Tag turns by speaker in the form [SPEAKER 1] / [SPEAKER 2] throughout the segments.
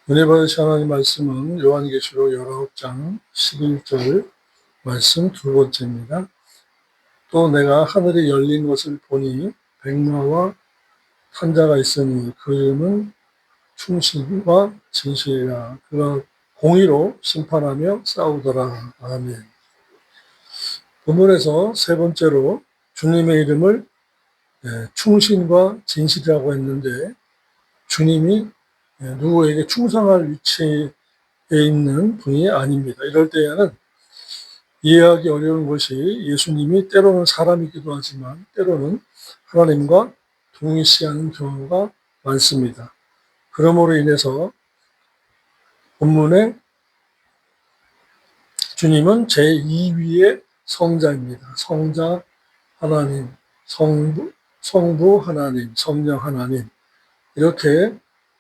[SPEAKER 1] 은혜 받으신 하나님 말씀은 요한계시록 19장 11절 말씀 두 번째입니다. 또 내가 하늘이 열린 것을 보니 백마와 탄자가 있으니 그 이름은 충신과 진실이라. 그가 공의로 심판하며 싸우더라. 아멘. 본문에서 세 번째로 주님의 이름을 충신과 진실이라고 했는데, 주님이 누구에게 충성할 위치에 있는 분이 아닙니다. 이럴 때에는 이해하기 어려운 것이 예수님이 때로는 사람이기도 하지만 때로는 하나님과 동일시하는 경우가 많습니다. 그러므로 인해서 본문에 주님은 제2위의 성자입니다. 성자 하나님, 성부 하나님, 성령 하나님, 이렇게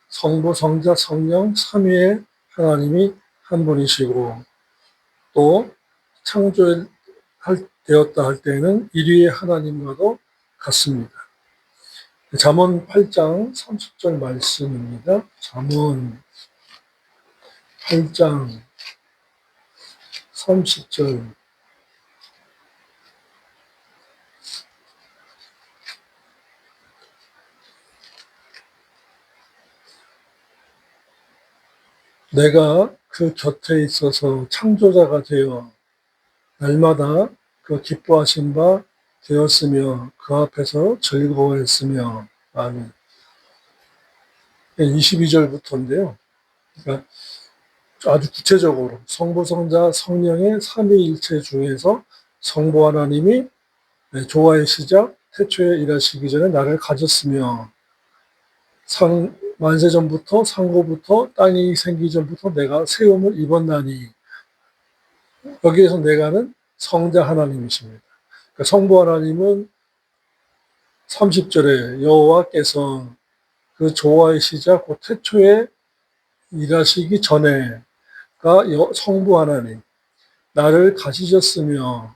[SPEAKER 1] 성부, 성자, 성령, 삼위의 하나님이 한 분이시고, 또 창조되었다 할 때는 1위의 하나님과도 같습니다. 잠언 8장 30절 말씀입니다. 잠언 8장 30절. 내가 그 곁에 있어서 창조자가 되어 날마다 그 기뻐하신 바 되었으며 그 앞에서 즐거워했으며. 아멘. 22절부터인데요. 그러니까 아주 구체적으로 성부, 성자, 성령의 삼위일체 중에서 성부 하나님이 조화의 시작, 태초에 일하시기 전에 나를 가졌으며, 만세전부터 상고부터 땅이 생기기 전부터 내가 세움을 입었나니. 여기에서 내가는 성자 하나님이십니다. 그러니까 성부 하나님은 30절에 여호와께서 그 조화의 시작, 그 태초에 일하시기 전에가 성부 하나님, 나를 가지셨으며가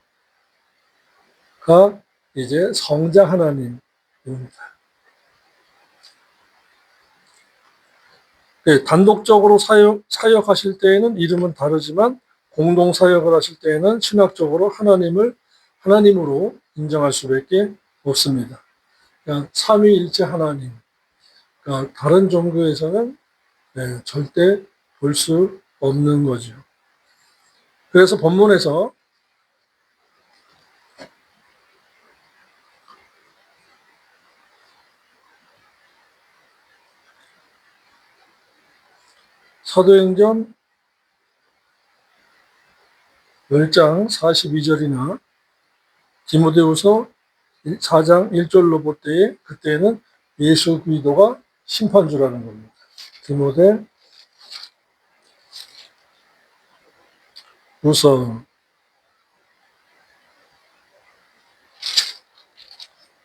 [SPEAKER 1] 이제 성자 하나님입니다. 단독적으로 사역하실 때에는 이름은 다르지만 공동 사역을 하실 때에는 신학적으로 하나님으로 인정할 수밖에 없습니다. 그러니까 삼위일체 하나님, 그러니까 다른 종교에서는 절대 볼 수 없는 거죠. 그래서 본문에서 사도행전 10장 42절이나 디모데후서 4장 1절로 볼 때에 그때는 예수 그리스도가 심판주라는 겁니다. 디모데후서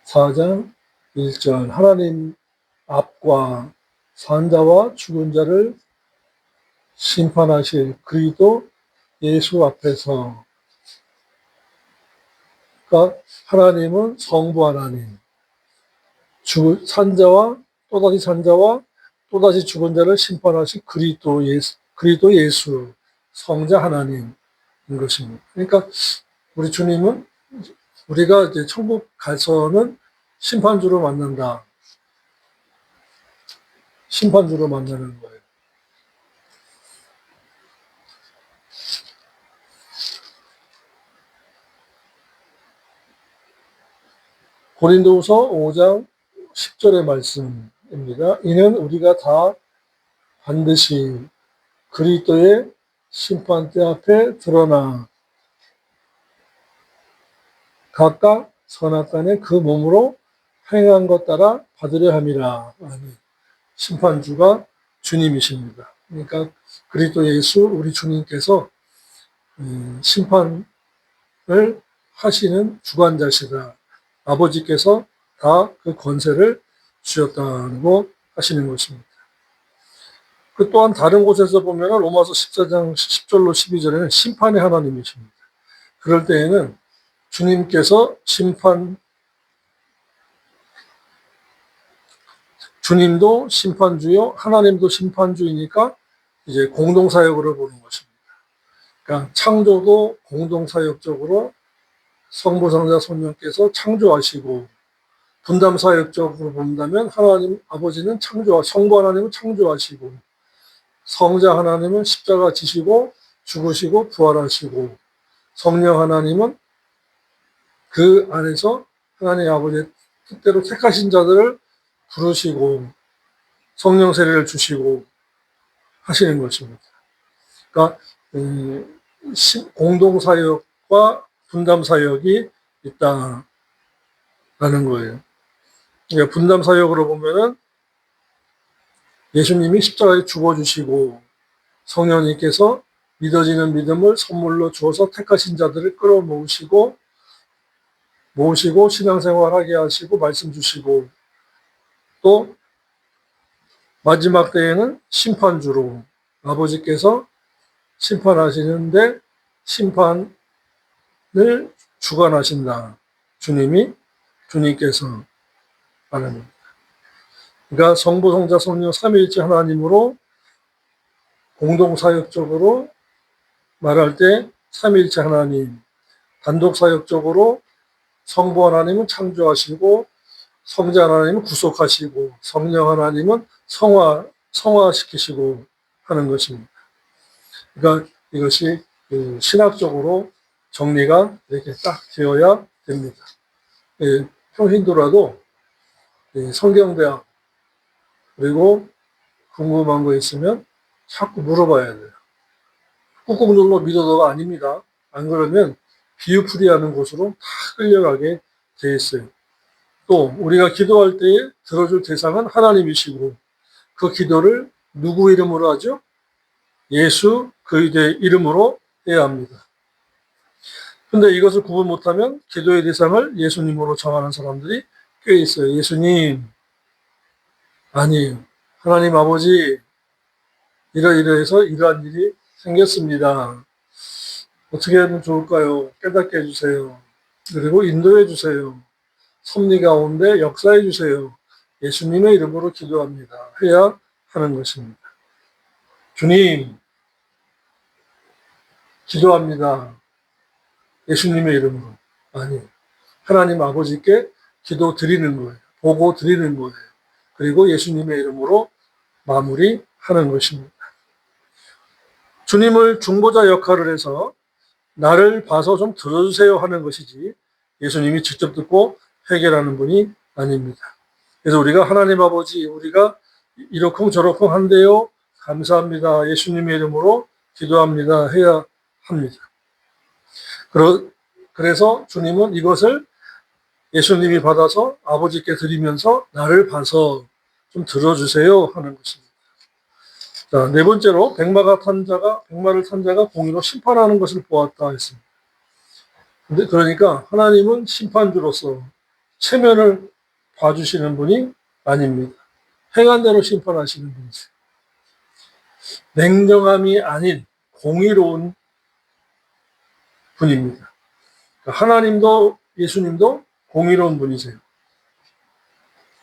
[SPEAKER 1] 4장 1절, 하나님 앞과 산자와 죽은 자를 심판하실 그리스도 예수 앞에서. 그러니까 하나님은 성부 하나님, 산자와 또다시 산자와 또다시 죽은 자를 심판하실 그리스도 예수, 성자 하나님인 것입니다. 그러니까 우리 주님은 우리가 이제 천국 가서는 심판주로 만난다. 심판주로 만나는 거예요. 고린도후서 5장 10절의 말씀입니다. 이는 우리가 다 반드시 그리스도의 심판대 앞에 드러나 각각 선악간에 그 몸으로 행한 것 따라 받으려 함이라. 심판주가 주님이십니다. 그러니까 그리스도 예수 우리 주님께서 심판을 하시는 주관자시다. 아버지께서 다 그 권세를 주셨다고 하시는 것입니다. 그 또한 다른 곳에서 보면 로마서 14장 10절로 12절에는 심판의 하나님이십니다. 그럴 때에는 주님께서 주님도 심판주요 하나님도 심판주이니까 이제 공동사역으로 보는 것입니다. 그러니까 창조도 공동사역적으로 성부, 성자, 성령께서 창조하시고, 분담사역적으로 본다면 하나님 아버지는 성부 하나님은 창조하시고, 성자 하나님은 십자가 지시고 죽으시고 부활하시고, 성령 하나님은 그 안에서 하나님 아버지의 뜻대로 택하신 자들을 부르시고 성령 세례를 주시고 하시는 것입니다. 그러니까 공동사역과 분담사역이 있다라는 거예요. 그러니까 분담사역으로 보면은 예수님이 십자가에 죽어주시고 성령님께서 믿어지는 믿음을 선물로 주어서 택하신 자들을 끌어모으시고 신앙생활하게 하시고 말씀 주시고, 또 마지막 때에는 심판주로 아버지께서 심판하시는데 심판을 주관하신다. 주님께서 하나님. 그러니까 성부, 성자, 성령 삼위일체 하나님으로 공동사역적으로 말할 때 삼위일체 하나님, 단독사역적으로 성부 하나님은 창조하시고 성자 하나님은 구속하시고 성령 하나님은 성화시키시고 하는 것입니다. 그러니까 이것이 신학적으로 정리가 이렇게 딱 되어야 됩니다. 평신도라도 성경대학 그리고 궁금한 거 있으면 자꾸 물어봐야 돼요. 꾹꾹 눌러 믿어도가 아닙니다. 안 그러면 비유풀이하는 곳으로 다 끌려가게 돼 있어요. 또 우리가 기도할 때에 들어줄 대상은 하나님이시고 그 기도를 누구 이름으로 하죠? 예수 그리스도의 이름으로 해야 합니다. 근데 이것을 구분 못하면 기도의 대상을 예수님으로 정하는 사람들이 꽤 있어요. 예수님, 아니에요. 하나님 아버지, 이러이러해서 이러한 일이 생겼습니다. 어떻게 하면 좋을까요? 깨닫게 해주세요. 그리고 인도해 주세요. 섭리 가운데 역사해 주세요. 예수님의 이름으로 기도합니다. 해야 하는 것입니다. 주님, 기도합니다. 예수님의 이름으로. 아니, 하나님 아버지께 기도 드리는 거예요. 보고 드리는 거예요. 그리고 예수님의 이름으로 마무리하는 것입니다. 주님을 중보자 역할을 해서 나를 봐서 좀 들어주세요 하는 것이지 예수님이 직접 듣고 해결하는 분이 아닙니다. 그래서 우리가 하나님 아버지, 우리가 이러쿵저러쿵 한데요. 감사합니다. 예수님의 이름으로 기도합니다. 해야 합니다. 그래서 주님은 이것을 예수님이 받아서 아버지께 드리면서 나를 봐서 좀 들어주세요 하는 것입니다. 자, 네 번째로 백마를 탄 자가 공의로 심판하는 것을 보았다 했습니다. 근데 그러니까 하나님은 심판주로서 체면을 봐주시는 분이 아닙니다. 행한 대로 심판하시는 분이세요. 냉정함이 아닌 공의로운 분입니다. 하나님도 예수님도 공의로운 분이세요.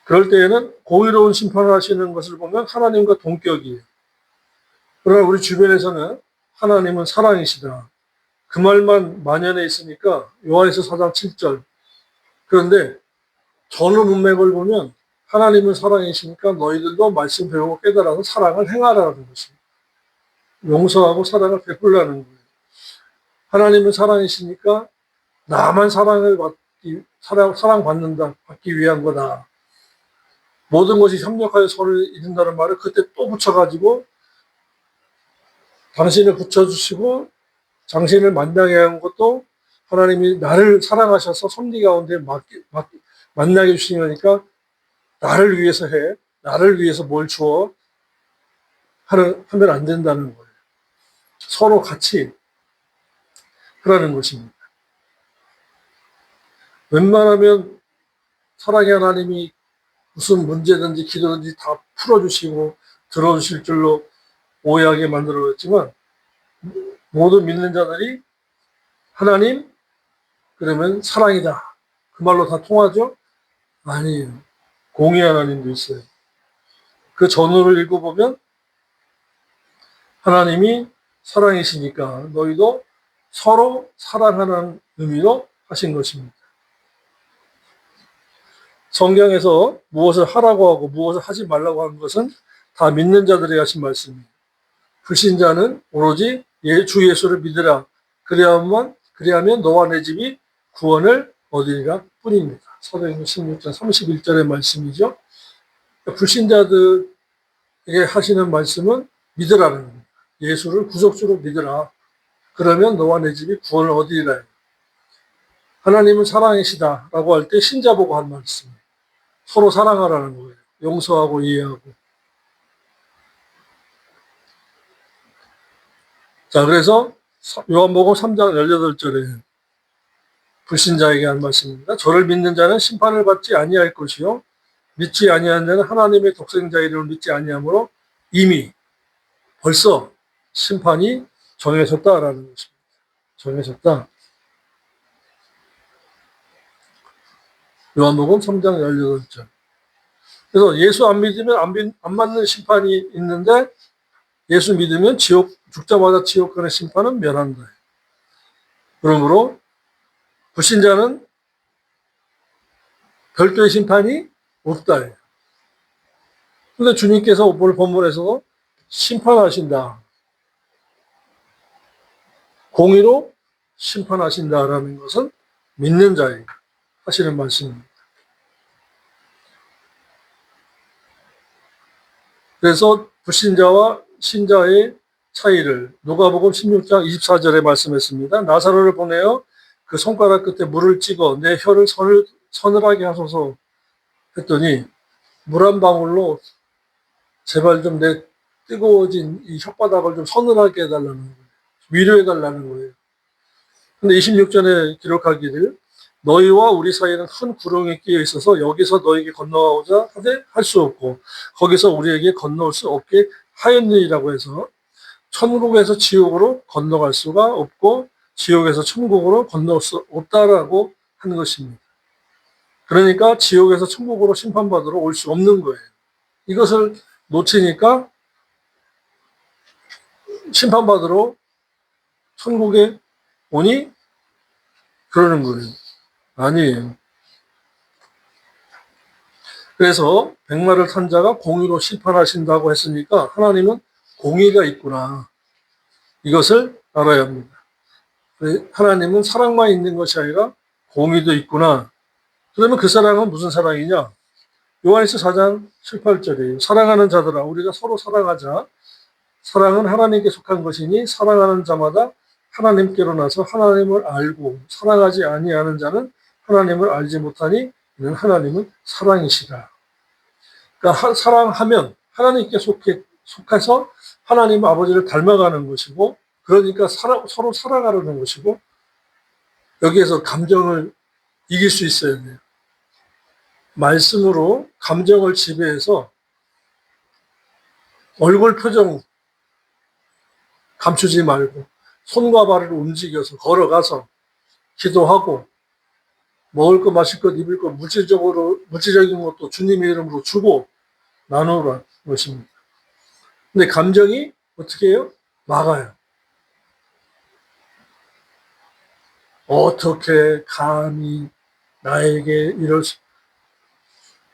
[SPEAKER 1] 그럴 때에는 공의로운 심판을 하시는 것을 보면 하나님과 동격이에요. 그러나 우리 주변에서는 하나님은 사랑이시다. 그 말만 만연해 있으니까 요한에서 4장 7절. 그런데 전후 문맥을 보면 하나님은 사랑이시니까 너희들도 말씀 배우고 깨달아서 사랑을 행하라는 것입니다. 용서하고 사랑을 베풀라는 거예요. 하나님은 사랑이시니까 나만 사랑받기 위한 거다. 모든 것이 협력하여 서로를 이룬다는 말을 그때 또 붙여가지고 당신을 붙여주시고 당신을 만나게 한 것도 하나님이 나를 사랑하셔서 섭리 가운데 만나게 주시니까 나를 위해서 해. 나를 위해서 뭘 주어 하면 안 된다는 거예요. 서로 같이 하라는 것입니다. 웬만하면 사랑의 하나님이 무슨 문제든지 기도든지 다 풀어주시고 들어주실 줄로 오해하게 만들어졌지만 모든 믿는 자들이 하나님 그러면 사랑이다. 그 말로 다 통하죠? 아니에요. 공의 하나님도 있어요. 그 전후를 읽어보면 하나님이 사랑이시니까 너희도 서로 사랑하는 의미로 하신 것입니다. 성경에서 무엇을 하라고 하고 무엇을 하지 말라고 하는 것은 다 믿는 자들이 하신 말씀입니다. 불신자는 오로지 주 예수를 믿으라. 그리하면 너와 내 집이 구원을 얻으리라 뿐입니다. 사도행전 16장 31절의 말씀이죠. 불신자들에게 하시는 말씀은 믿으라는 겁니다. 예수를 구속주로 믿으라. 그러면 너와 내 집이 구원을 얻으리라. 하나님은 사랑이시다라고 할 때 신자 보고 한 말씀이에요. 서로 사랑하라는 거예요. 용서하고 이해하고. 자, 그래서 요한복음 3장 18절에 불신자에게 한 말씀입니다. 저를 믿는 자는 심판을 받지 아니할 것이요 믿지 아니하는 자는 하나님의 독생자 이름을 믿지 아니하므로 이미 벌써 심판이 정해졌다라는 것입니다. 정해졌다. 요한복음 3장 18절. 그래서 예수 안 믿으면 안 맞는 심판이 있는데 예수 믿으면 죽자마자 지옥 가는 심판은 면한다. 그러므로 불신자는 별도의 심판이 없다. 그런데 주님께서 오늘 본문에서도 심판하신다. 공의로 심판하신다라는 것은 믿는 자에게 하시는 말씀입니다. 그래서 불신자와 신자의 차이를 누가복음 16장 24절에 말씀했습니다. 나사로를 보내어 그 손가락 끝에 물을 찍어 내 혀를 서늘하게 하소서 했더니 물 한 방울로 제발 좀 내 뜨거워진 이 혓바닥을 좀 서늘하게 해달라는 거예요. 위로해달라는 거예요. 근데 26절에 기록하기를 너희와 우리 사이에는 큰 구렁이 끼어 있어서 여기서 너에게 건너가고자 하되 할 수 없고 거기서 우리에게 건너올 수 없게 하였느니라고 해서 천국에서 지옥으로 건너갈 수가 없고 지옥에서 천국으로 건너올 수 없다라고 하는 것입니다. 그러니까 지옥에서 천국으로 심판받으러 올 수 없는 거예요. 이것을 놓치니까 심판받으러 천국에 오니 그러는 거예요. 아니에요. 그래서 백마를 탄 자가 공의로 심판하신다고 했으니까 하나님은 공의가 있구나. 이것을 알아야 합니다. 하나님은 사랑만 있는 것이 아니라 공의도 있구나. 그러면 그 사랑은 무슨 사랑이냐? 요한일서 4장 7, 8절이에요. 사랑하는 자들아 우리가 서로 사랑하자. 사랑은 하나님께 속한 것이니 사랑하는 자마다 하나님께로 나서 하나님을 알고 사랑하지 아니하는 자는 하나님을 알지 못하니 이는 하나님은 사랑이시라. 그러니까 사랑하면 하나님께 속해서 하나님 아버지를 닮아가는 것이고 그러니까 서로 사랑하려는 것이고 여기에서 감정을 이길 수 있어야 돼요. 말씀으로 감정을 지배해서 얼굴 표정 감추지 말고 손과 발을 움직여서 걸어가서 기도하고 먹을 것, 마실 것, 입을 것, 물질적인 것도 주님의 이름으로 주고 나누라는 것입니다. 근데 감정이 어떻게 해요? 막아요. 어떻게 감히 나에게 이럴 수.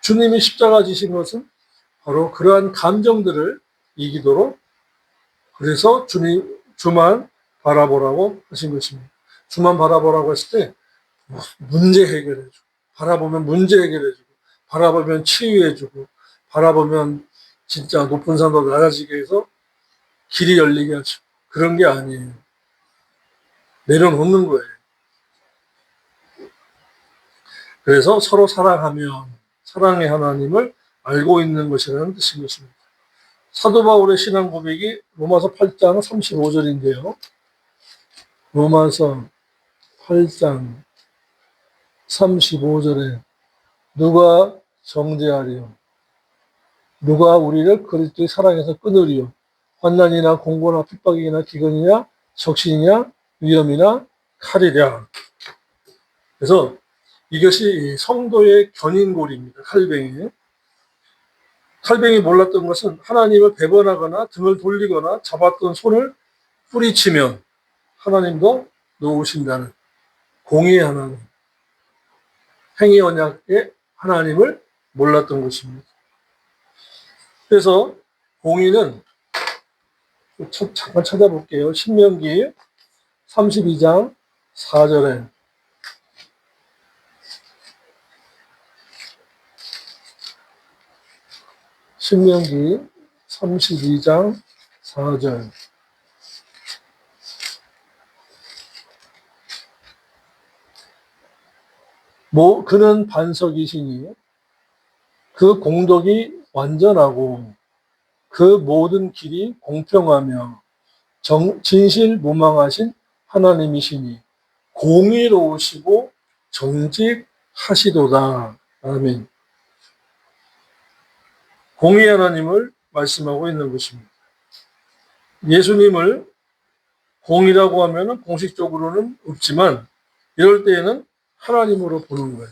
[SPEAKER 1] 주님이 십자가 지신 것은 바로 그러한 감정들을 이기도록 그래서 주만 바라보라고 하신 것입니다. 주만 바라보라고 했을 때 문제 해결해주고 바라보면 문제 해결해주고 바라보면 치유해주고 바라보면 진짜 높은 산도 낮아지게 해서 길이 열리게 하죠. 그런 게 아니에요. 내려놓는 거예요. 그래서 서로 사랑하면 사랑의 하나님을 알고 있는 것이라는 뜻인 것입니다. 사도 바울의 신앙 고백이 로마서 8장 35절인데요. 로마서 8장 35절에 누가 정죄하리요? 누가 우리를 그리스도의 사랑에서 끊으리요? 환난이나 공고나 핍박이나 기근이냐 적신이냐 위험이나 칼이랴. 그래서 이것이 성도의 견인골입니다. 칼뱅이. 탈병이 몰랐던 것은 하나님을 배반하거나 등을 돌리거나 잡았던 손을 뿌리치면 하나님도 놓으신다는 공의의 하나님, 행위 언약의 하나님을 몰랐던 것입니다. 그래서 공의는 잠깐 찾아볼게요. 신명기 32장 4절에 신명기 32장 4절 그는 반석이시니 그 공덕이 완전하고 그 모든 길이 공평하며 진실무망하신 하나님이시니 공의로우시고 정직하시도다. 아멘. 공의 하나님을 말씀하고 있는 것입니다. 예수님을 공이라고 하면 공식적으로는 없지만 이럴 때에는 하나님으로 보는 거예요.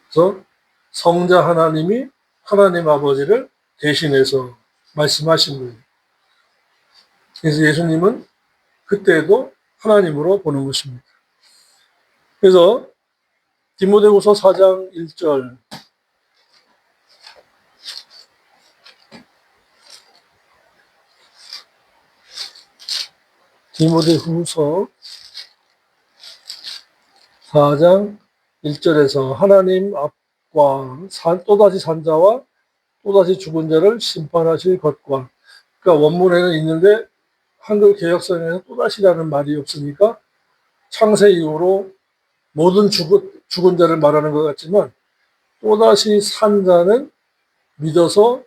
[SPEAKER 1] 그래서 성자 하나님이 하나님 아버지를 대신해서 말씀하신 거예요. 그래서 예수님은 그때도 하나님으로 보는 것입니다. 그래서 디모데후서 4장 1절 디모데후서 4장 1절에서 하나님 앞과 또다시 산자와 또다시 죽은 자를 심판하실 것과, 그러니까 원문에는 있는데 한글 개역성에는 또다시라는 말이 없으니까 창세 이후로 모든 죽은 자를 말하는 것 같지만 또다시 산 자는 믿어서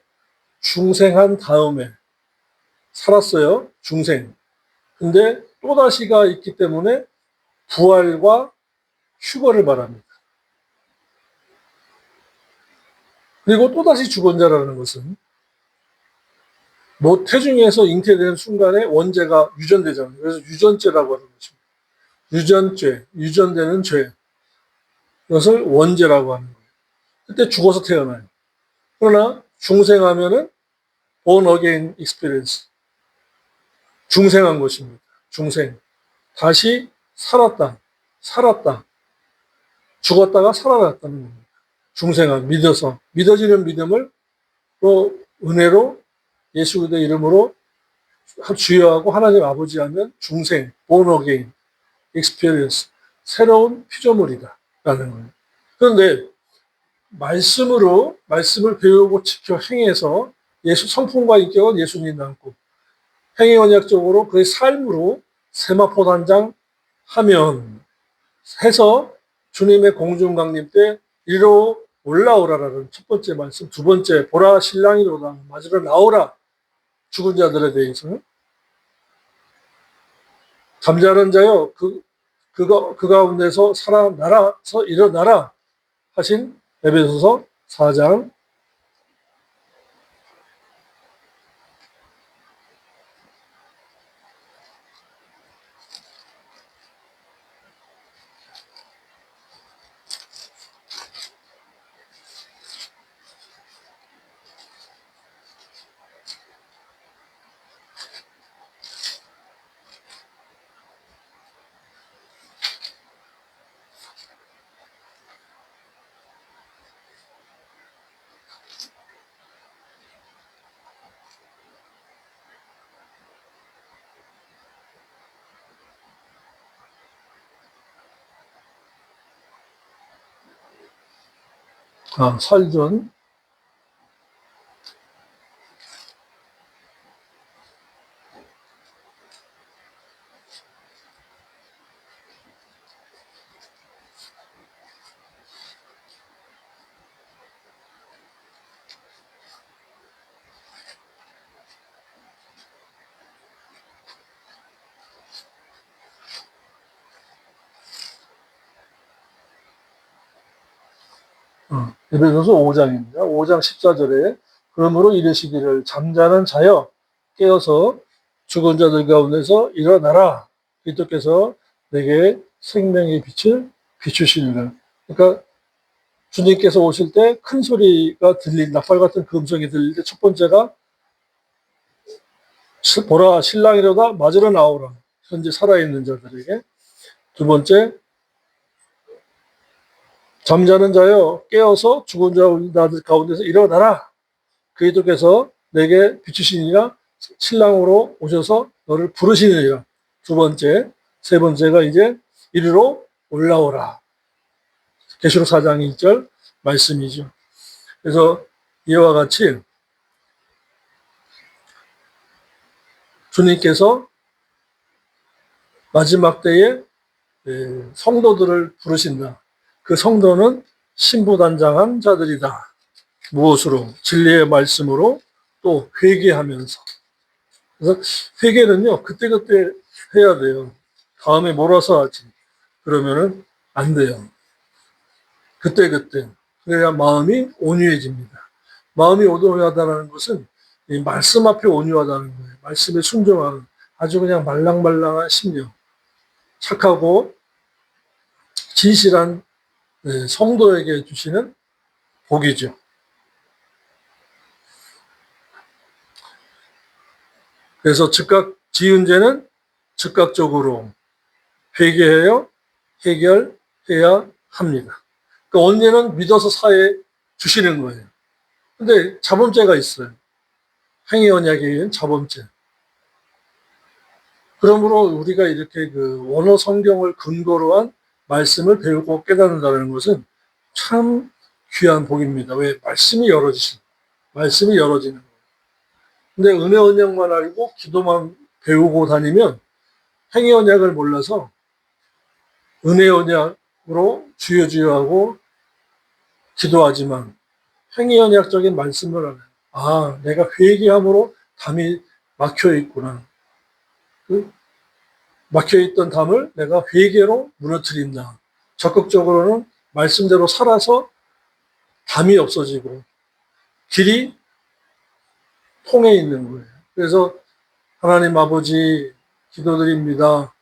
[SPEAKER 1] 중생한 다음에 살았어요. 중생. 근데 또다시가 있기 때문에 부활과 휴거를 말합니다. 그리고 또다시 죽은 자라는 것은 태중에서 잉태되는 순간에 원죄가 유전되잖아요. 그래서 유전죄라고 하는 것입니다. 유전죄, 유전되는 죄. 이것을 원죄라고 하는 거예요. 그때 죽어서 태어나요. 그러나 중생하면은 born again experience. 중생한 것입니다. 중생. 다시 살았다. 죽었다가 살아났다는 겁니다. 중생한, 믿어서. 믿어지는 믿음을 또 은혜로 예수 그리스도의 이름으로 주여하고 하나님 아버지 하면 중생, born again experience. 새로운 피조물이다. 라는 거예요. 그런데 말씀을 배우고 지켜 행해서 성품과 인격은 예수님 닮고 행위 언약적으로 그의 삶으로 세마포 단장 해서 주님의 공중 강림 때 이리로 올라오라라는 첫 번째 말씀, 두 번째 보라 신랑이로다 맞으러 나오라 죽은 자들에 대해서는 잠자는 자여 그 가운데서 살아나라서 일어나라 하신 에베소서 4장 살전 에베소서 5장입니다. 5장 14절에 그러므로 이르시기를 잠자는 자여 깨어서 죽은 자들 가운데서 일어나라. 그리스도께서 내게 생명의 빛을 비추시리라. 그러니까 주님께서 오실 때 큰 소리가 나팔 같은 그 음성이 들릴 때 첫 번째가 보라 신랑이로다 맞으러 나오라. 현재 살아있는 자들에게. 두 번째, 잠자는 자여 깨어서 죽은 자들 가운데서 일어나라. 그리스도께서 내게 비추시니라. 신랑으로 오셔서 너를 부르시느니라. 두 번째, 세 번째가 이제 이리로 올라오라. 계시록 4장 1절 말씀이죠. 그래서 이와 같이 주님께서 마지막 때에 성도들을 부르신다. 그 성도는 신부단장한 자들이다. 무엇으로? 진리의 말씀으로 또 회개하면서. 그래서 회개는요, 그때그때 해야 돼요. 다음에 몰아서 하지. 그러면은 안 돼요. 그때그때. 그래야 마음이 온유해집니다. 마음이 온유하다는 것은 이 말씀 앞에 온유하다는 거예요. 말씀에 순종하는 아주 그냥 말랑말랑한 심령. 착하고 진실한 성도에게 주시는 복이죠. 그래서 즉각 지은 죄는 즉각적으로 회개해요. 해결해야 합니다. 그 언제는 믿어서 사해 주시는 거예요. 근데 자범죄가 있어요. 행위 언약에 의한 자범죄. 그러므로 우리가 이렇게 그 원어 성경을 근거로 한 말씀을 배우고 깨닫는다는 것은 참 귀한 복입니다. 왜? 말씀이 열어지는 거예요. 근데 은혜 언약만 알고 기도만 배우고 다니면 행위 언약을 몰라서 은혜 언약으로 주여 주여 하고 기도하지만 행위 언약적인 말씀을 알아요. 아, 내가 회개함으로 담이 막혀 있구나. 그 막혀있던 담을 내가 회개로 무너뜨린다. 적극적으로는 말씀대로 살아서 담이 없어지고 길이 통해 있는 거예요. 그래서 하나님 아버지 기도드립니다.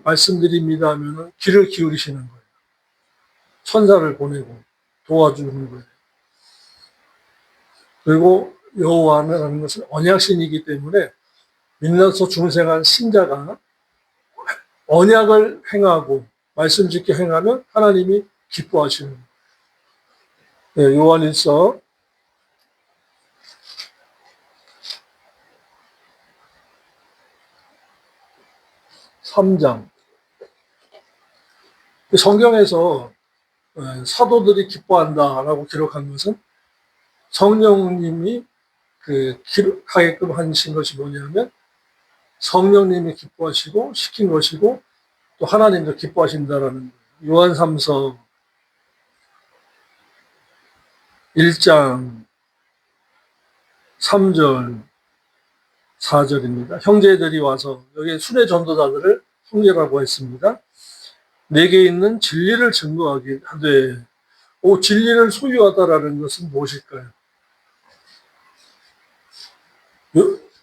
[SPEAKER 1] 말씀드립니다 하면은 귀를 기울이시는 거예요. 천사를 보내고 도와주는 거예요. 그리고 여호와는 것은 언약신이기 때문에 믿는 중생한 신자가 언약을 행하고 말씀 짓게 행하면 하나님이 기뻐하시는 거예요. 네, 요한일서 3장. 성경에서 사도들이 기뻐한다라고 기록한 것은 성령님이 그 기록하게끔 하신 것이 뭐냐면 성령님이 기뻐하시고 시킨 것이고 또 하나님도 기뻐하신다라는 거예요. 요한 3서 1장 3절 4절입니다. 형제들이 와서 여기 순회 전도자들을 형제라고 했습니다. 내게 있는 진리를 증거하게 하되 진리를 소유하다라는 것은 무엇일까요?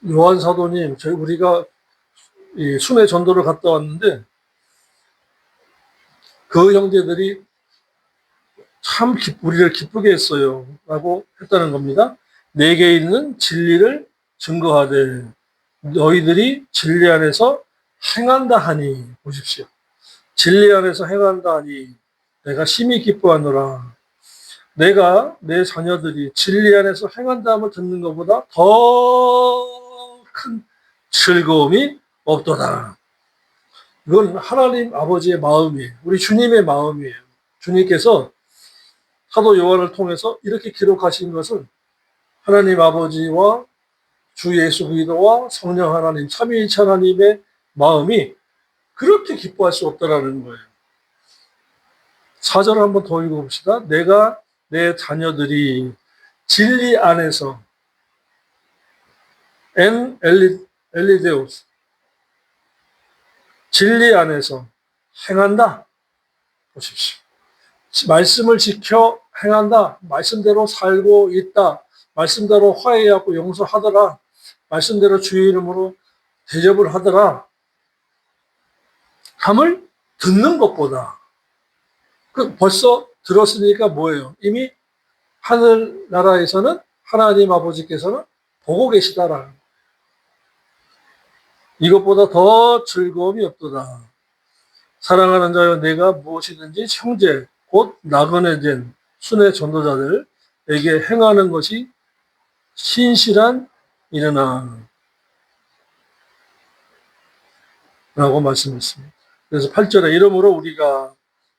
[SPEAKER 1] 요한 사도님, 우리가 순회 전도를 갔다 왔는데 그 형제들이 참 우리를 기쁘게 했어요 라고 했다는 겁니다. 내게 있는 진리를 증거하되 너희들이 진리 안에서 행한다 하니. 보십시오. 진리 안에서 행한다 하니 내가 심히 기뻐하노라. 내가 내 자녀들이 진리 안에서 행한다함을 듣는 것보다 더 큰 즐거움이 없도다. 이건 하나님 아버지의 마음이에요. 우리 주님의 마음이에요. 주님께서 사도 요한을 통해서 이렇게 기록하신 것은 하나님 아버지와 주 예수 그리스도와 성령 하나님, 삼위일체 하나님의 마음이 그렇게 기뻐할 수 없다라는 거예요. 4절을 한번 더 읽어봅시다. 내가 내 자녀들이 진리 안에서 엘리데오스 진리 안에서 행한다. 보십시오. 말씀을 지켜 행한다. 말씀대로 살고 있다. 말씀대로 화해하고 용서하더라. 말씀대로 주의 이름으로 대접을 하더라. 함을 듣는 것보다 벌써 들었으니까 뭐예요? 이미 하늘나라에서는 하나님 아버지께서는 보고 계시다라. 이것보다 더 즐거움이 없도다. 사랑하는 자여, 내가 무엇이든지 형제 곧 나그네 된 순회 전도자들에게 행하는 것이 신실한 일이나 라고 말씀했습니다. 그래서 8절에 이러므로 우리가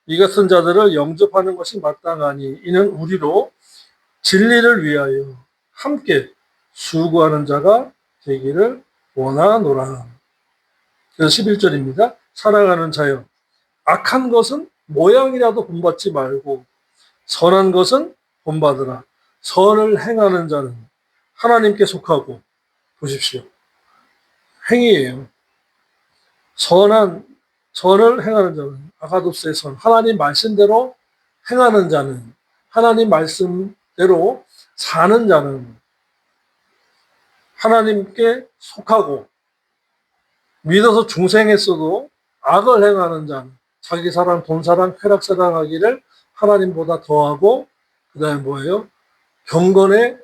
[SPEAKER 1] 이 같은 자들을 영접하는 것이 마땅하니 이는 우리로 진리를 위하여 함께 수고하는 자가 되기를 원하노라. 그래서 11절입니다. 사랑하는 자여, 악한 것은 모양이라도 본받지 말고 선한 것은 본받으라. 선을 행하는 자는 하나님께 속하고, 보십시오. 행위예요. 선을 행하는 자는, 아가도스의 선, 하나님 말씀대로 행하는 자는, 하나님 말씀대로 사는 자는 하나님께 속하고, 믿어서 중생했어도 악을 행하는 자는 자기 사랑, 돈 사랑, 쾌락 사랑하기를 하나님보다 더하고, 그 다음에 뭐예요? 경건의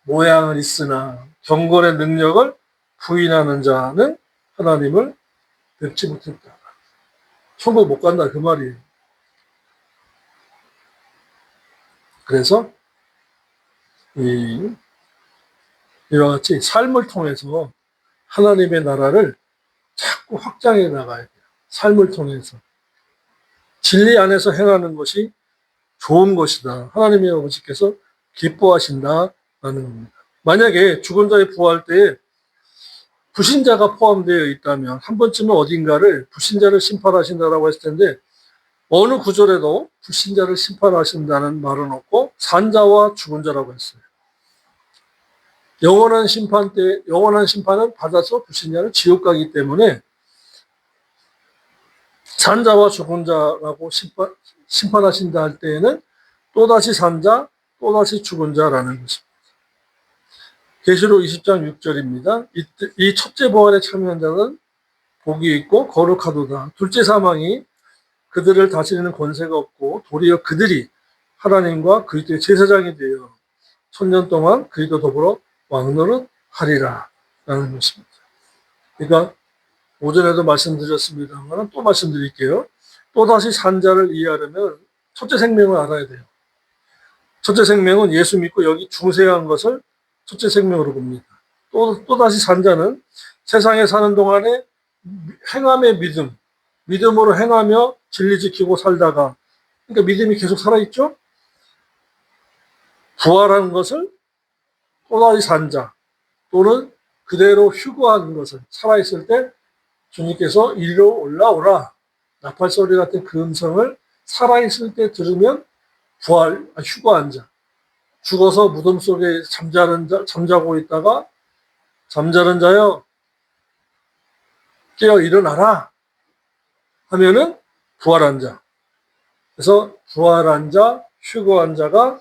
[SPEAKER 1] 모양은 있으나 경건의 능력을 부인하는 자는 하나님을 뵙지 못했다. 천국 못 간다 그 말이에요. 그래서 이와 같이 삶을 통해서 하나님의 나라를 자꾸 확장해 나가야 돼요. 삶을 통해서. 진리 안에서 행하는 것이 좋은 것이다. 하나님의 아버지께서 기뻐하신다라는 겁니다. 만약에 죽은 자의 부활 때에 불신자가 포함되어 있다면 한 번쯤은 어딘가를 불신자를 심판하신다라고 했을 텐데 어느 구절에도 불신자를 심판하신다는 말은 없고 산자와 죽은 자라고 했어요. 영원한 심판은 받아서 불신자는 지옥 가기 때문에 산자와 죽은 자라고 심판하신다 할 때에는 또다시 산자, 또다시 죽은 자라는 것입니다. 계시록 20장 6절입니다. 이 첫째 부활에 참여한 자는 복이 있고 거룩하도다. 둘째 사망이 그들을 다스리는 권세가 없고 도리어 그들이 하나님과 그리스도의 제사장이 되어 천년 동안 그리스도 더불어 왕노릇하리라 라는 것입니다. 그러니까 오전에도 말씀드렸습니다만 또 말씀드릴게요. 또다시 산자를 이해하려면 첫째 생명을 알아야 돼요. 첫째 생명은 예수 믿고 여기 중생한 것을 첫째 생명으로 봅니다. 또다시 산자는 세상에 사는 동안에 행함의 믿음으로 행하며 진리 지키고 살다가, 그러니까 믿음이 계속 살아있죠? 부활한 것을 또다시 산자, 또는 그대로 휴거한 것을 살아있을 때 주님께서 이리로 올라오라. 나팔소리 같은 그 음성을 살아있을 때 들으면 휴거한 자. 죽어서 무덤 속에 잠자고 있다가 잠자는 자여 깨어 일어나라 하면은 부활한 자. 그래서 부활한 자, 휴거한 자가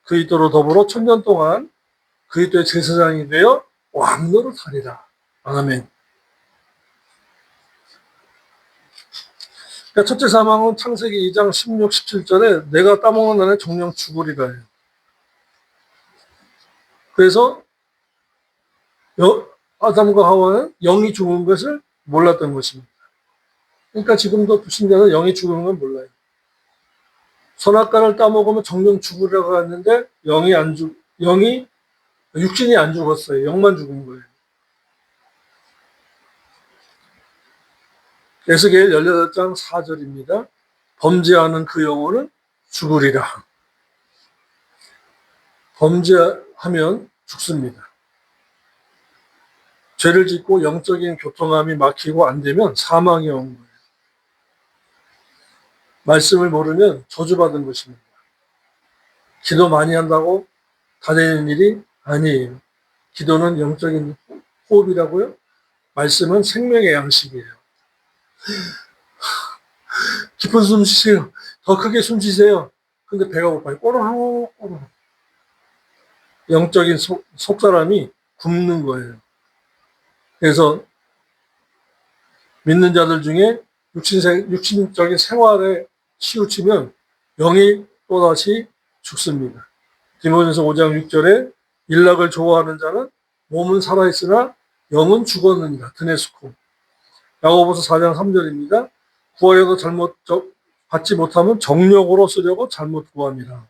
[SPEAKER 1] 그리스도로 더불어 천년 동안 그리스도의 제사장이 되어 왕노릇하리라. 아멘. 그러니까 첫째 사망은 창세기 2장 16, 17절에 내가 따먹는 날에 정령 죽으리라 해요. 그래서 아담과 하와는 영이 죽은 것을 몰랐던 것입니다. 그러니까 지금도 불신자는 영이 죽은 건 몰라요. 선악과를 따먹으면 정령 죽으려고 했는데 육신이 안 죽었어요. 영만 죽은 거예요. 에스겔 18장 4절입니다. 범죄하는 그 영혼은 죽으리라. 범죄하면 죽습니다. 죄를 짓고 영적인 교통함이 막히고 안 되면 사망이 온 거예요. 말씀을 모르면 저주받은 것입니다. 기도 많이 한다고 다 되는 일이 아니에요. 기도는 영적인 호흡이라고요. 말씀은 생명의 양식이에요. 깊은 숨 쉬세요. 더 크게 숨 쉬세요. 근데 배가 고파요. 꼬르륵. 영적인 속사람이 굶는 거예요. 그래서 믿는 자들 중에 육신적인 생활에 치우치면 영이 또다시 죽습니다. 디모데전서 5장 6절에 일락을 좋아하는 자는 몸은 살아있으나 영은 죽었느니라. 드네스코. 야고보서 4장 3절입니다. 구하여도 받지 못하면 정욕으로 쓰려고 잘못 구함이라.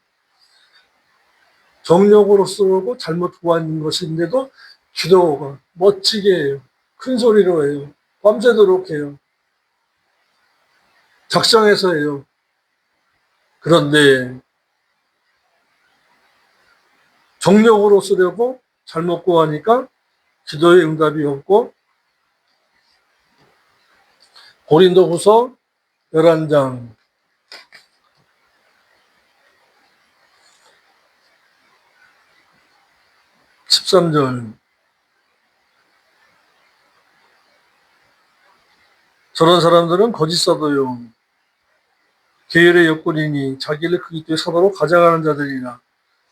[SPEAKER 1] 정욕으로 쓰려고 잘못 구하는 것인데도 기도가 멋지게 해요. 큰 소리로 해요. 밤새도록 해요. 작정해서 해요. 그런데 정욕으로 쓰려고 잘못 구하니까 기도의 응답이 없고, 고린도후서 11장 13절. 저런 사람들은 거짓 사도요, 계율의 역군이니 자기를 그리스도의 사도로 가장하는 자들이나,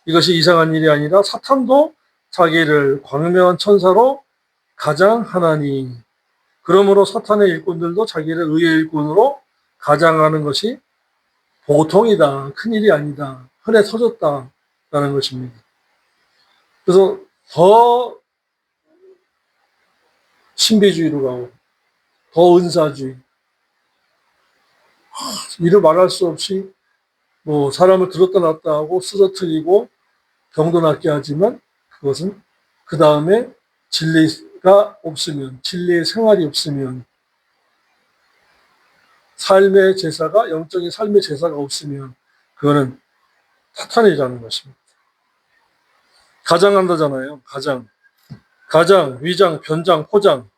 [SPEAKER 1] 이것이 이상한 일이 아니라 사탄도 자기를 광명한 천사로 가장하나니, 그러므로 사탄의 일꾼들도 자기를 의의 일꾼으로 가장하는 것이 보통이다. 큰일이 아니다. 흔해 터졌다라는 것입니다. 그래서 더 신비주의로 가고 더 은사주의, 이를 말할 수 없이 뭐 사람을 들었다 놨다 하고 쓰러뜨리고 병도 낫게 하지만, 그것은 그 다음에 진리가 없으면, 진리의 생활이 없으면, 삶의 제사가, 영적인 삶의 제사가 없으면 그거는 사탄이라는 것입니다. 가장한다잖아요. 가장, 위장, 변장, 포장.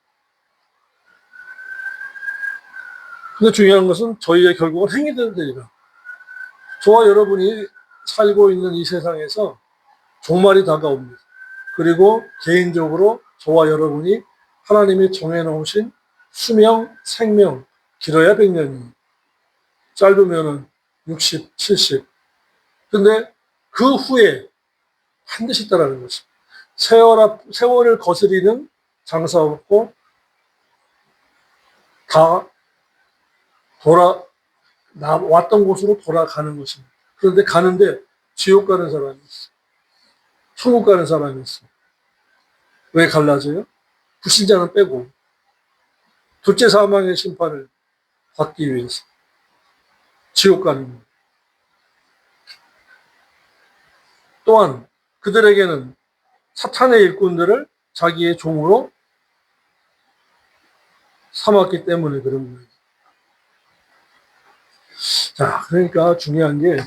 [SPEAKER 1] 근데 중요한 것은 저희의 결국은 행위대로 되리라. 저와 여러분이 살고 있는 이 세상에서 종말이 다가옵니다. 그리고 개인적으로 저와 여러분이 하나님이 정해놓으신 수명, 생명, 길어야 100년이, 짧으면 60, 70. 근데 그 후에 반드시 있다라는 것입니다. 세월을 거스리는 장사 없고, 다 왔던 곳으로 돌아가는 것입니다. 그런데 가는데 지옥 가는 사람이 있어. 천국 가는 사람이 있어. 왜 갈라져요? 불신자는 빼고. 둘째 사망의 심판을 받기 위해서. 지옥 가는 거예요. 또한 그들에게는 사탄의 일꾼들을 자기의 종으로 삼았기 때문에 그런 거예요. 자, 그러니까 중요한 게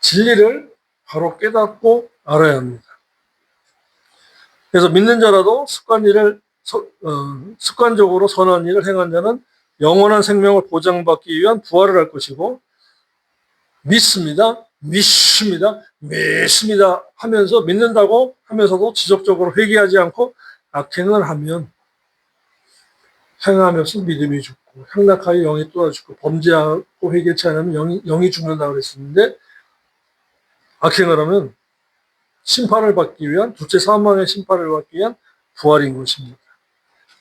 [SPEAKER 1] 진리를 바로 깨닫고 알아야 합니다. 그래서 믿는 자라도 습관적으로 선한 일을 행한 자는 영원한 생명을 보장받기 위한 부활을 할 것이고, 믿습니다 하면서, 믿는다고 하면서도 지속적으로 회개하지 않고 악행을 하면, 행하면서 믿음이 죽고, 향락하여 영이 또다 죽고, 범죄하고 회개치 않으면 영이 죽는다고 그랬었는데, 악행을 하면 심판을 받기 위한, 둘째 사망의 심판을 받기 위한 부활인 것입니다.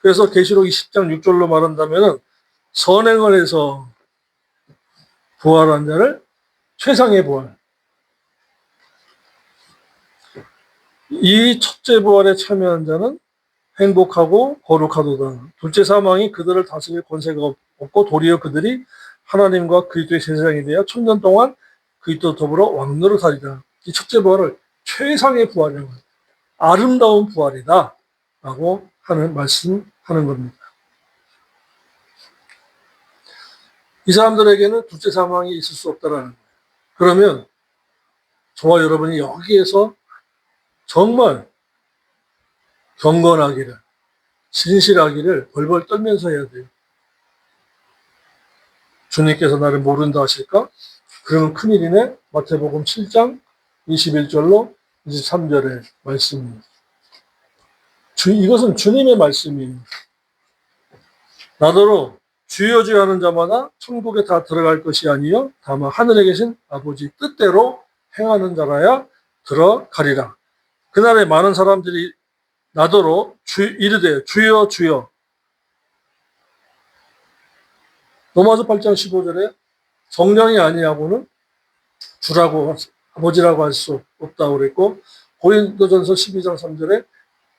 [SPEAKER 1] 그래서 계시록 20장 6절로 말한다면, 선행을 해서 부활한 자를 최상의 부활, 이 첫째 부활에 참여한 자는 행복하고 거룩하도다. 둘째 사망이 그들을 다스릴 권세가 없고, 도리어 그들이 하나님과 그리스도의 제사장이 되어 천년 동안 그리스도 더불어 왕노릇하리라. 이 첫째 부활을 최상의 부활이라고 합니다. 아름다운 부활이다 라고 말씀하는 겁니다. 이 사람들에게는 둘째 사망이 있을 수 없다라는 거예요. 그러면 저와 여러분이 여기에서 정말 경건하기를, 진실하기를 벌벌 떨면서 해야 돼요. 주님께서 나를 모른다 하실까? 그러면 큰일이네. 마태복음 7장 21절로 23절의 말씀입니다. 이것은 주님의 말씀이에요. 나더러 주여 주여 하는 자마다 천국에 다 들어갈 것이 아니요 다만 하늘에 계신 아버지 뜻대로 행하는 자라야 들어가리라. 그날에 많은 사람들이 나더러 이르되 주여 주여. 로마서 8장 15절에 성령이 아니하고는 주라고 아버지라고 할 수 없다고 그랬고 고린도전서 12장 3절에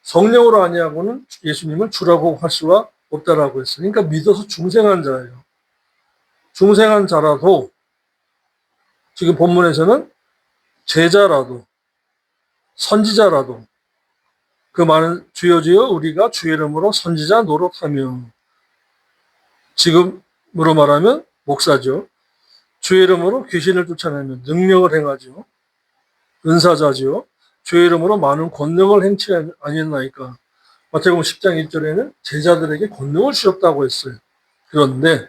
[SPEAKER 1] 성령으로 아니하고는 예수님을 주라고 할 수가 없다라고 했어요. 그러니까 믿어서 중생한 자예요. 중생한 자라도 지금 본문에서는 제자라도 선지자라도 그 많은 주여 주여 우리가 주의 이름으로 선지자 노릇하며 지금으로 말하면 목사죠. 주의 이름으로 귀신을 쫓아내며 능력을 행하죠. 은사자죠. 주의 이름으로 많은 권능을 행치 아니했나이까. 마태복음 10장 1절에는 제자들에게 권능을 주셨다고 했어요. 그런데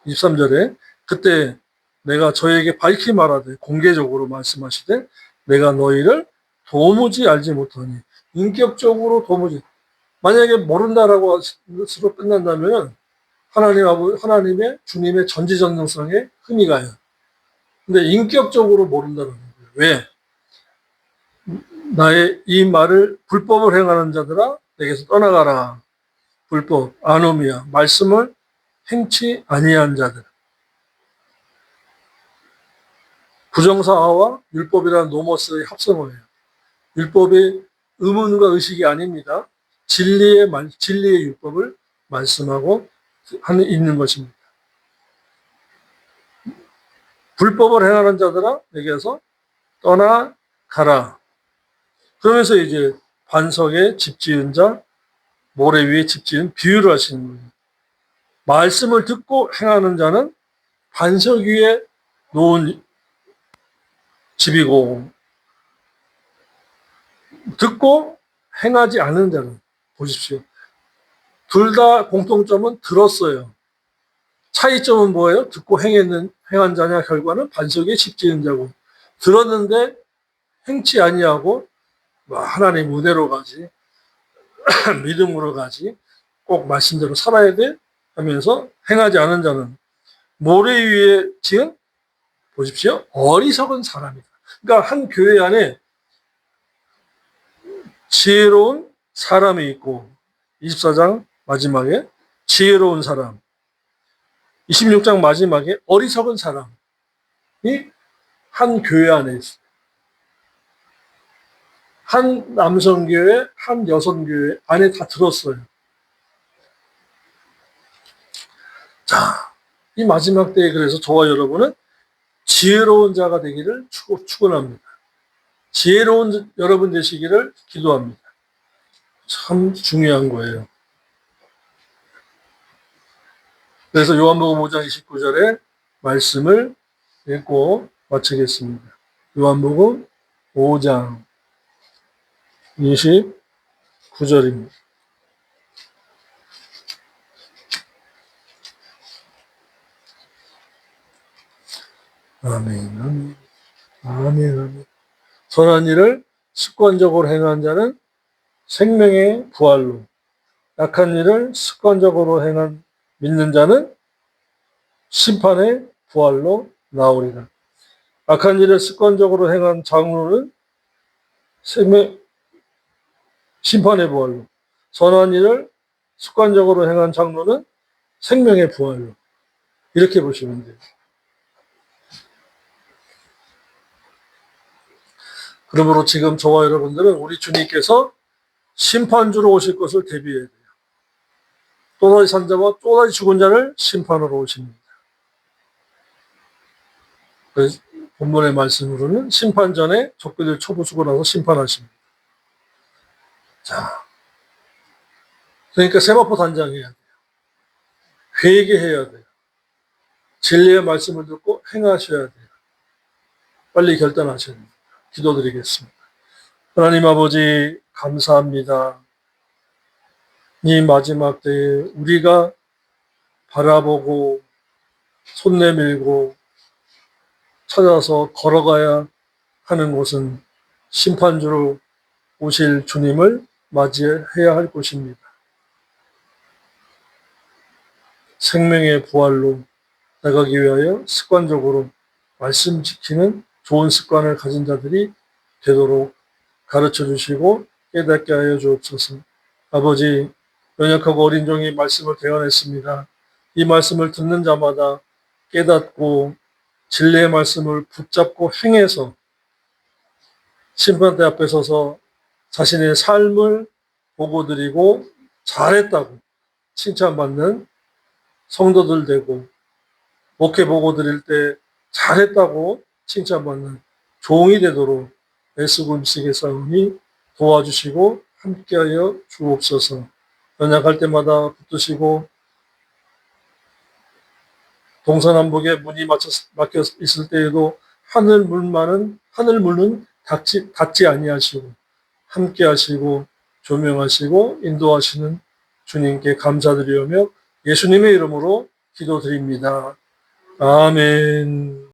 [SPEAKER 1] 23절에 그때 내가 저에게 밝히 말하되 공개적으로 말씀하시되 내가 너희를 도무지 알지 못하니 인격적으로 도무지 만약에 모른다라고 스스로 끝난다면 하나님의 주님의 전지전능성에 흠이 가요. 근데 인격적으로 모른다는 거예요. 왜? 나의 이 말을 불법을 행하는 자들아 내게서 떠나가라. 불법, 아노미아, 말씀을 행치 아니한 자들. 부정사화와 율법이라는 노모스의 합성어예요. 율법이 의문과 의식이 아닙니다. 진리의 율법을 말씀하고 있는 것입니다. 불법을 행하는 자들아 내게서 떠나가라. 그러면서 이제 반석에 집 지은 자, 모래 위에 집 지은 비유를 하시는 거예요. 말씀을 듣고 행하는 자는 반석 위에 놓은 집이고 듣고 행하지 않는 자는 보십시오. 둘 다 공통점은 들었어요. 차이점은 뭐예요? 듣고 행한 자냐 결과는 반석에 집 지은 자고 들었는데 행치 아니하고 하나님 은혜로 가지 믿음으로 가지 꼭 말씀대로 살아야 돼 하면서 행하지 않은 자는 모래 위에 지은 보십시오. 어리석은 사람이다. 그러니까 한 교회 안에 지혜로운 사람이 있고 24장 마지막에 지혜로운 사람 26장 마지막에 어리석은 사람이 한 교회 안에 있어요. 한 남성교회, 한 여성교회 안에 다 들었어요. 자, 이 마지막 때에 그래서 저와 여러분은 지혜로운 자가 되기를 축원합니다. 지혜로운 여러분 되시기를 기도합니다. 참 중요한 거예요. 그래서 요한복음 5장 29절에 말씀을 읽고 마치겠습니다. 요한복음 5장 29절입니다. 아멘, 아멘, 아멘. 선한 일을 습관적으로 행한 자는 생명의 부활로, 악한 일을 습관적으로 믿는 자는 심판의 부활로 나오리라. 악한 일을 습관적으로 행한 장로는 심판의 부활로, 선한 일을 습관적으로 행한 장로는 생명의 부활로. 이렇게 보시면 돼요. 그러므로 지금 저와 여러분들은 우리 주님께서 심판주로 오실 것을 대비해야 돼요. 또다시 산 자와 또다시 죽은 자를 심판으로 오십니다. 그래서 본문의 말씀으로는 심판 전에 적그들 쳐부수고 나서 심판하십니다. 자, 그러니까 세마포 단장해야 돼요. 회개해야 돼요. 진리의 말씀을 듣고 행하셔야 돼요. 빨리 결단하셔야 됩니다. 기도드리겠습니다. 하나님 아버지 감사합니다. 이 마지막 때에 우리가 바라보고 손 내밀고 찾아서 걸어가야 하는 곳은 심판주로 오실 주님을 맞이해야 할 곳입니다. 생명의 부활로 나가기 위하여 습관적으로 말씀 지키는 좋은 습관을 가진 자들이 되도록 가르쳐 주시고 깨닫게 하여 주옵소서. 아버지, 연약하고 어린 종이 말씀을 대언했습니다. 이 말씀을 듣는 자마다 깨닫고 진리의 말씀을 붙잡고 행해서 심판대 앞에 서서 자신의 삶을 보고드리고 잘했다고 칭찬받는 성도들 되고, 목회 보고드릴 때 잘했다고 칭찬받는 종이 되도록 애쓰고 힘쓰겠사오니 도와주시고 함께하여 주옵소서. 연약할 때마다 붙드시고 동서남북에 문이 막혀 있을 때에도 하늘 문은 닫지 아니하시고 함께하시고 조명하시고 인도하시는 주님께 감사드리오며 예수님의 이름으로 기도드립니다. 아멘.